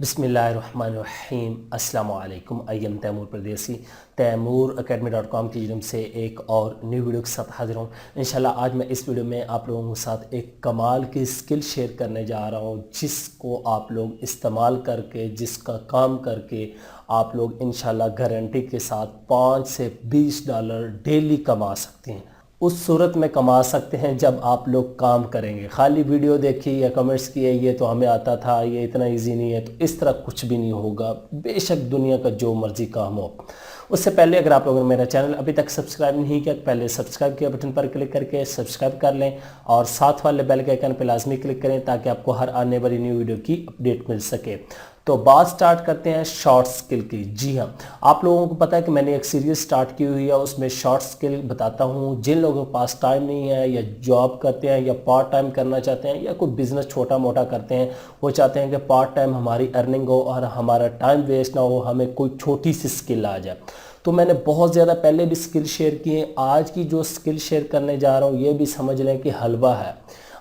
बिस्मिल्लाहिर्रहमानिर्रहीम अस्सलामुअलैकुम। I am Taimur परदेसी तैमूर academy.com की जन्म से एक और न्यू वीडियो के साथ हाजिर हूँ। इंशाल्लाह आज मैं इस वीडियो में आप लोगों के साथ एक कमाल की स्किल शेयर करने जा रहा हूँ, जिसको आप लोग इस्तेमाल करके, जिसका काम करके आप लोग इंशाल्लाह गारंटी के साथ 5 से 20 डॉलर डेली कमा सकते हैं। उस सूरत में कमा सकते हैं जब आप लोग काम करेंगे। खाली वीडियो देखी या कमेंट्स किए ये तो हमें आता था, ये इतना इजी नहीं है, तो इस तरह कुछ भी नहीं होगा। बेशक दुनिया का जो मर्जी काम हो। उससे पहले अगर आप लोगों ने मेरा चैनल अभी तक सब्सक्राइब नहीं किया तो पहले सब्सक्राइब किया बटन पर क्लिक करके सब्सक्राइब कर लें और साथ वाले बेल के आइकन पर लाजमी क्लिक करें ताकि आपको हर आने वाली न्यू वीडियो की अपडेट मिल सके। तो बात स्टार्ट करते हैं शॉर्ट स्किल की। जी हाँ, आप लोगों को पता है कि मैंने एक सीरीज स्टार्ट की हुई है, उसमें शॉर्ट स्किल बताता हूँ। जिन लोगों के पास टाइम नहीं है या जॉब करते हैं या पार्ट टाइम करना चाहते हैं या कोई बिजनेस छोटा मोटा करते हैं, वो चाहते हैं कि पार्ट टाइम हमारी अर्निंग हो और हमारा टाइम वेस्ट ना हो, हमें कोई छोटी सी स्किल आ जाए। तो मैंने बहुत ज़्यादा पहले भी स्किल शेयर किए। आज की जो स्किल शेयर करने जा रहा हूँ ये भी समझ लें कि हलवा है।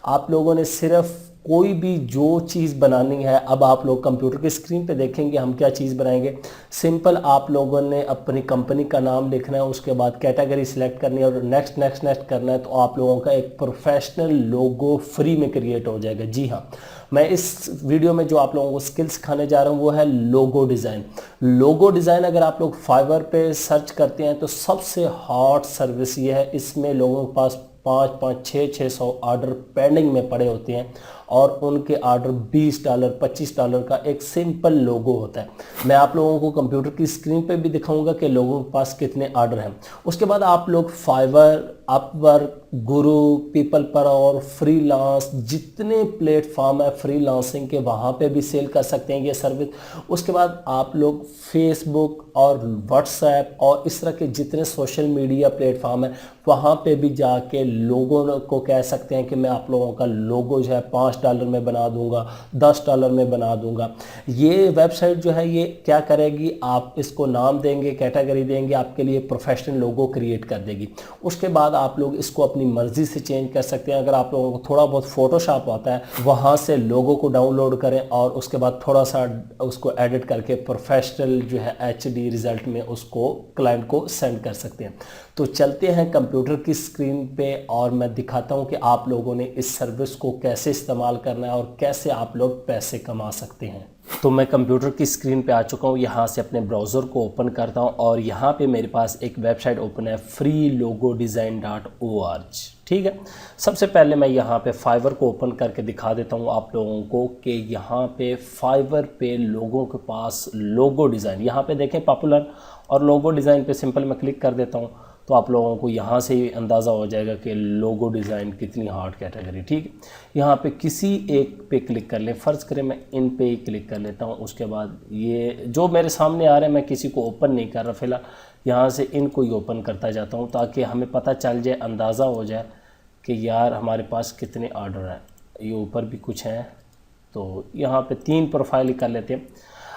आप लोगों ने सिर्फ कोई भी जो चीज़ बनानी है, अब आप लोग कंप्यूटर की स्क्रीन पे देखेंगे हम क्या चीज़ बनाएंगे। सिंपल आप लोगों ने अपनी कंपनी का नाम लिखना है, उसके बाद कैटेगरी सिलेक्ट करनी है और नेक्स्ट नेक्स्ट नेक्स्ट करना है, तो आप लोगों का एक प्रोफेशनल लोगो फ्री में क्रिएट हो जाएगा। जी हाँ, मैं इस वीडियो में जो आप लोगों को स्किल सिखाने जा रहा हूँ वो है लोगो डिज़ाइन। लोगो डिज़ाइन अगर आप लोग फाइवर पे सर्च करते हैं तो सबसे हॉट सर्विस ये है। इसमें लोगों के पास 500-600 ऑर्डर पेंडिंग में पड़े होते हैं और उनके ऑर्डर 20 डॉलर 25 डॉलर का एक सिंपल लोगो होता है। मैं आप लोगों को कंप्यूटर की स्क्रीन पे भी दिखाऊंगा कि लोगों के पास कितने ऑर्डर हैं। उसके बाद आप लोग फाइवर, अपवर्क, गुरु, पीपल पर और फ्रीलांस, जितने प्लेटफॉर्म है फ्रीलांसिंग के, वहाँ पे भी सेल कर सकते हैं ये सर्विस। उसके बाद आप लोग फेसबुक और व्हाट्सएप और इस तरह के जितने सोशल मीडिया प्लेटफॉर्म है वहाँ पे भी जाके लोगों को कह सकते हैं कि मैं आप लोगों का लोगो जो है 5 डॉलर में बना दूंगा, 10 डॉलर में बना दूंगा। ये वेबसाइट जो है ये क्या करेगी, आप इसको नाम देंगे, कैटेगरी देंगे, आपके लिए प्रोफेशनल लोगो क्रिएट कर देगी। उसके बाद आप लोग इसको अपनी मर्जी से चेंज कर सकते हैं। अगर आप लोगों को थोड़ा बहुत फोटोशॉप आता है वहाँ से लोगो को डाउनलोड करें और उसके बाद थोड़ा सा उसको एडिट करके प्रोफेशनल जो है HD रिजल्ट में उसको क्लाइंट को सेंड कर सकते हैं। तो चलते हैं कंप्यूटर की स्क्रीन पे और मैं दिखाता हूं कि आप लोगों ने इस सर्विस को कैसे इस्तेमाल करना है और कैसे आप लोग पैसे कमा सकते हैं। तो मैं कंप्यूटर की स्क्रीन पे आ चुका हूं। यहाँ से अपने ब्राउज़र को ओपन करता हूं और यहाँ पे मेरे पास एक वेबसाइट ओपन है freelogodesign.org। ठीक है, सबसे पहले मैं यहाँ पे फाइवर को ओपन करके दिखा देता हूँ आप लोगों को कि यहाँ पे फाइवर पे लोगों के पास लोगो डिज़ाइन, यहाँ पे देखें पॉपुलर और लोगो डिज़ाइन पे सिंपल मैं क्लिक कर देता हूँ तो आप लोगों को यहाँ से ही अंदाज़ा हो जाएगा कि लोगो डिज़ाइन कितनी हार्ड कैटेगरी। ठीक है, यहाँ पे किसी एक पे क्लिक कर लें। फ़र्ज़ करें मैं इन पे ही क्लिक कर लेता हूँ। उसके बाद ये जो मेरे सामने आ रहे हैं मैं किसी को ओपन नहीं कर रहा फ़िलहाल, यहाँ से इनको ही ओपन करता जाता हूँ ताकि हमें पता चल जाए, अंदाज़ा हो जाए कि यार हमारे पास कितने ऑर्डर हैं। ये ऊपर भी कुछ हैं तो यहाँ पे 3 प्रोफाइल ही कर लेते हैं।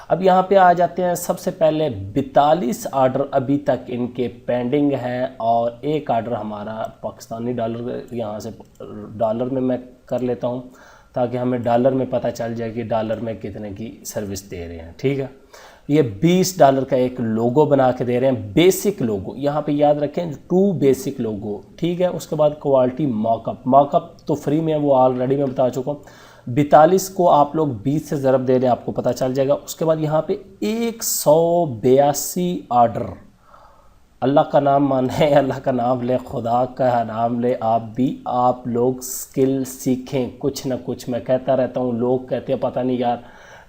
अब यहाँ पे आ जाते हैं। सबसे पहले 42 ऑर्डर अभी तक इनके पेंडिंग हैं और एक ऑर्डर हमारा पाकिस्तानी डॉलर, यहाँ से डॉलर में मैं कर लेता हूँ ताकि हमें डॉलर में पता चल जाए कि डॉलर में कितने की सर्विस दे रहे हैं। ठीक है, ये 20 डॉलर का एक लोगो बना के दे रहे हैं, बेसिक लोगो। यहाँ पे याद रखें 2 बेसिक लोगो। ठीक है, उसके बाद क्वालिटी मॉकअप तो फ्री में है, वो ऑलरेडी मैं बता चुका हूँ। 42 को आप लोग 20 से ज़रब दे रहे हैं, आपको पता चल जाएगा। उसके बाद यहाँ पे 182 ऑर्डर। अल्लाह का नाम माने, अल्लाह का नाम ले, खुदा का नाम ले, आप लोग स्किल सीखें कुछ ना कुछ। मैं कहता रहता हूँ, लोग कहते हैं पता नहीं यार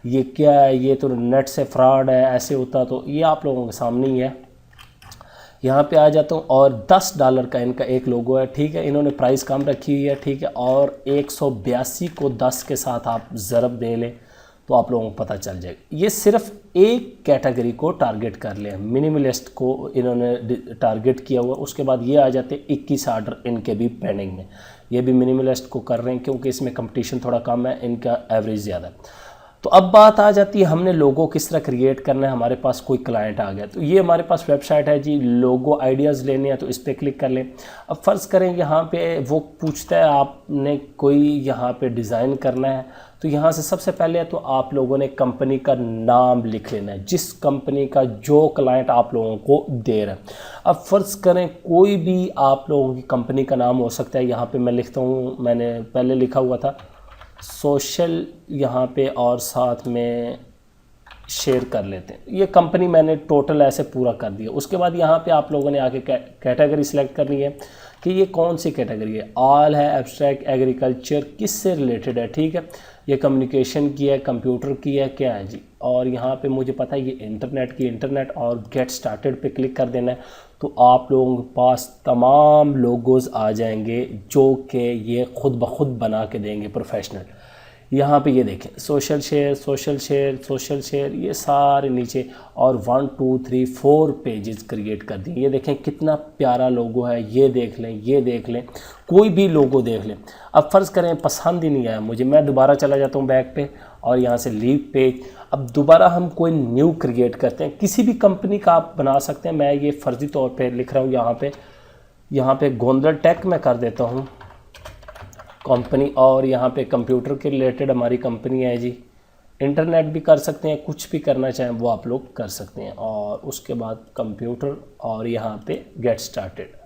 ये क्या है, ये तो नेट से फ्रॉड है, ऐसे होता। तो ये आप लोगों के सामने ही है। यहाँ पे आ जाता हूँ और 10 डॉलर का इनका एक लोगो है। ठीक है, इन्होंने प्राइस कम रखी हुई है। ठीक है, और 182 को 10 के साथ आप ज़रब दे लें तो आप लोगों को पता चल जाएगा। ये सिर्फ एक कैटेगरी को टारगेट कर लें, मिनिमलिस्ट को इन्होंने टारगेट किया हुआ। उसके बाद ये आ जाते 21 ऑर्डर इनके भी पेंडिंग में, ये भी मिनिमलिस्ट को कर रहे हैं क्योंकि इसमें कंपटीशन थोड़ा कम है, इनका एवरेज ज़्यादा है। तो अब बात आ जाती है हमने लोगो किस तरह क्रिएट करना है। हमारे पास कोई क्लाइंट आ गया, तो ये हमारे पास वेबसाइट है जी, लोगो आइडियाज़ लेने हैं तो इस पर क्लिक कर लें। अब फ़र्ज़ करें यहाँ पे वो पूछता है आपने कोई यहाँ पे डिज़ाइन करना है, तो यहाँ से सबसे पहले तो आप लोगों ने कंपनी का नाम लिख लेना है, जिस कंपनी का जो क्लाइंट आप लोगों को दे रहा है। अब फ़र्ज़ करें कोई भी आप लोगों की कंपनी का नाम हो सकता है। यहाँ पे मैं लिखता हूँ, मैंने पहले लिखा हुआ था सोशल यहाँ पे, और साथ में शेयर कर लेते हैं। ये कंपनी मैंने टोटल ऐसे पूरा कर दिया। उसके बाद यहाँ पे आप लोगों ने आके कैटेगरी सिलेक्ट करनी है कि ये कौन सी कैटेगरी है। ऑल है, एब्स्ट्रैक्ट, एग्रीकल्चर, किससे रिलेटेड है, ठीक है। ये कम्युनिकेशन की है, कंप्यूटर की है, क्या है जी। और यहाँ पे मुझे पता है ये इंटरनेट की, इंटरनेट, और गेट स्टार्टेड पे क्लिक कर देना है। तो आप लोगों के पास तमाम लोगोज़ आ जाएंगे जो कि ये खुद ब खुद बना के देंगे प्रोफेशनल। यहाँ पे ये देखें social share, social share, social share, ये सारे नीचे, और 1 2 3 4 पेजेस क्रिएट कर दिए। ये देखें कितना प्यारा लोगो है, ये देख लें, ये देख लें, कोई भी लोगो देख लें। अब फ़र्ज़ करें पसंद ही नहीं आया मुझे, मैं दोबारा चला जाता हूँ बैक पे और यहाँ से लीव पेज। अब दोबारा हम कोई न्यू क्रिएट करते हैं, किसी भी कंपनी का आप बना सकते हैं। मैं ये फ़र्ज़ी तौर पर लिख रहा हूँ यहाँ पे गोंदल टेक में कर देता हूँ कंपनी, और यहाँ पे कंप्यूटर के रिलेटेड हमारी कंपनी है जी। इंटरनेट भी कर सकते हैं, कुछ भी करना चाहें वो आप लोग कर सकते हैं। और उसके बाद कंप्यूटर, और यहाँ पे गेट स्टार्टेड।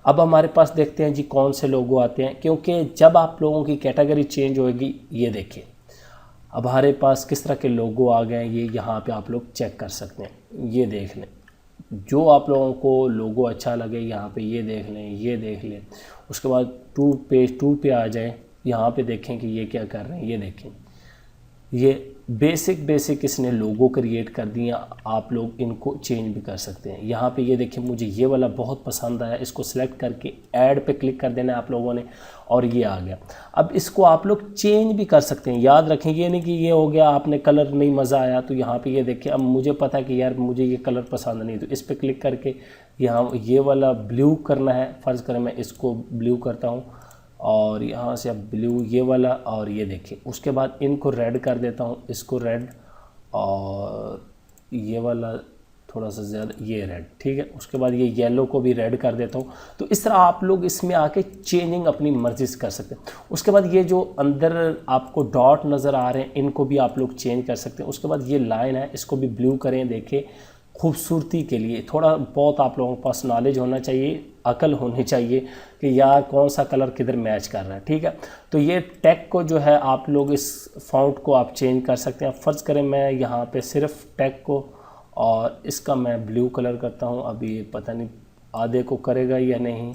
अब हमारे पास देखते हैं जी कौन से लोगो आते हैं, क्योंकि जब आप लोगों की कैटेगरी चेंज होगी, ये देखिए अब हमारे पास किस तरह के लोगो आ गए हैं। ये यहाँ पे आप लोग चेक कर सकते हैं, ये देख लें, जो आप लोगों को लोगो अच्छा लगे यहाँ पे ये देख लें, ये देख लें। उसके बाद पेज 2 पे आ जाए, यहाँ पे देखें कि ये क्या कर रहे हैं। ये देखें, ये बेसिक इसने लोगो क्रिएट कर दिया। आप लोग इनको चेंज भी कर सकते हैं। यहाँ पे ये देखें, मुझे ये वाला बहुत पसंद आया, इसको सिलेक्ट करके ऐड पे क्लिक कर देना है आप लोगों ने, और ये आ गया। अब इसको आप लोग चेंज भी कर सकते हैं। याद रखें ये नहीं कि ये हो गया, आपने कलर नहीं मज़ा आया तो यहाँ पे ये देखें, अब मुझे पता है कि यार मुझे ये कलर पसंद नहीं, तो इस पर क्लिक करके यहाँ ये वाला ब्लू करना है। फ़र्ज़ करें मैं इसको ब्लू करता हूँ, और यहाँ से अब ब्लू ये वाला, और ये देखिए उसके बाद इनको रेड कर देता हूँ, इसको रेड, और ये वाला थोड़ा सा ज़्यादा, ये रेड, ठीक है। उसके बाद ये येलो को भी रेड कर देता हूँ। तो इस तरह आप लोग इसमें आके चेंजिंग अपनी मर्ज़ी से कर सकते हैं। उसके बाद ये जो अंदर आपको डॉट नज़र आ रहे हैं, इनको भी आप लोग चेंज कर सकते हैं। उसके बाद ये लाइन है, इसको भी ब्लू करें। देखिए खूबसूरती के लिए थोड़ा बहुत आप लोगों के पास नॉलेज होना चाहिए, अकल होनी चाहिए कि यार कौन सा कलर किधर मैच कर रहा है, ठीक है। तो ये टैग को जो है आप लोग इस फॉन्ट को आप चेंज कर सकते हैं। फ़र्ज़ करें मैं यहाँ पे सिर्फ टैग को, और इसका मैं ब्लू कलर करता हूँ। अभी पता नहीं आधे को करेगा या नहीं,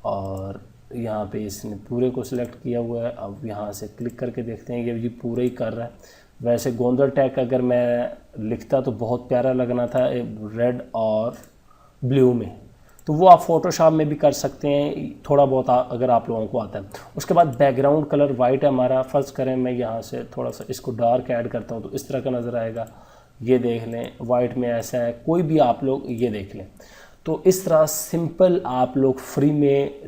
और यहाँ पे इसने पूरे को सिलेक्ट किया हुआ है। अब यहाँ से क्लिक करके देखते हैं, ये पूरा ही कर रहा है। वैसे गोंदल टैग अगर मैं लिखता तो बहुत प्यारा लगना था रेड और ब्लू में, तो वो आप फोटोशॉप में भी कर सकते हैं थोड़ा बहुत अगर आप लोगों को आता है। उसके बाद बैकग्राउंड कलर वाइट है हमारा। फ़र्ज़ करें मैं यहाँ से थोड़ा सा इसको डार्क ऐड करता हूँ, तो इस तरह का नज़र आएगा। ये देख लें, वाइट में ऐसा है, कोई भी आप लोग ये देख लें। तो इस तरह सिंपल आप लोग फ्री में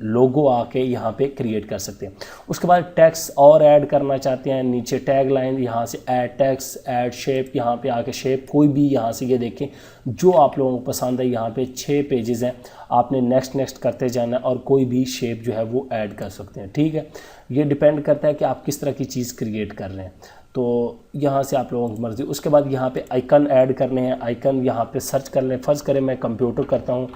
लोगो आके यहाँ पे क्रिएट कर सकते हैं। उसके बाद टेक्स्ट और ऐड करना चाहते हैं, नीचे टैग लाइन, यहाँ से ऐड टेक्स्ट, ऐड शेप, यहाँ पे आके शेप कोई भी यहाँ से ये देखें जो आप लोगों को पसंद है। यहाँ पे 6 पेजेस हैं, आपने नेक्स्ट करते जाना है और कोई भी शेप जो है वो ऐड कर सकते हैं, ठीक है। ये डिपेंड करता है कि आप किस तरह की चीज़ क्रिएट कर रहे हैं, तो यहाँ से आप लोगों की मर्ज़ी। उसके बाद यहाँ पे आइकन ऐड करने हैं, आइकन यहाँ पे सर्च कर लें। फ़र्ज़ करें मैं कंप्यूटर करता हूँ,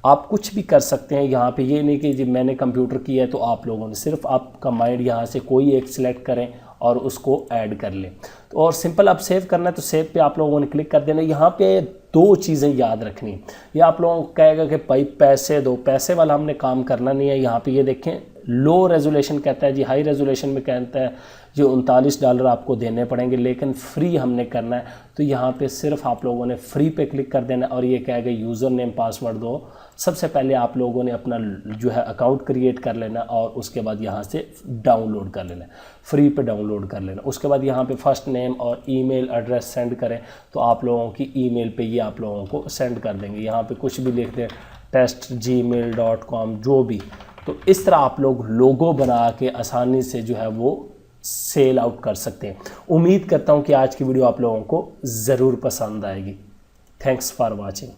आप कुछ भी कर सकते हैं यहाँ पे। ये नहीं कि जी मैंने कंप्यूटर किया है तो आप लोगों ने, सिर्फ आपका माइंड यहाँ से कोई एक सिलेक्ट करें और उसको ऐड कर लें। तो और सिंपल आप सेव करना है तो सेव पे आप लोगों ने क्लिक कर देना। यहाँ पे 2 चीज़ें याद रखनी। ये आप लोगों को कहेगा कि भाई पैसे दो, पैसे वाला हमने काम करना नहीं है। यहाँ पे ये देखें लो रेजोल्यूशन कहता है जी, हाई रेजोल्यूशन में कहता है जो $39 आपको देने पड़ेंगे, लेकिन फ्री हमने करना है। तो यहाँ पे सिर्फ आप लोगों ने फ्री पे क्लिक कर देना और ये कहेगा यूज़र नेम पासवर्ड दो। सबसे पहले आप लोगों ने अपना जो है अकाउंट क्रिएट कर लेना और उसके बाद यहाँ से डाउनलोड कर लेना, फ्री पे डाउनलोड कर लेना। उसके बाद यहाँ पे फर्स्ट नेम और ईमेल एड्रेस सेंड करें तो आप लोगों की ईमेल पे ये आप लोगों को सेंड कर देंगे। यहाँ पे कुछ भी लिख दें, test@gmail.com, जो भी। तो इस तरह आप लोग लोगो बना के आसानी से जो है वो सेल आउट कर सकते हैं। उम्मीद करता हूं कि आज की वीडियो आप लोगों को ज़रूर पसंद आएगी। Thanks for watching.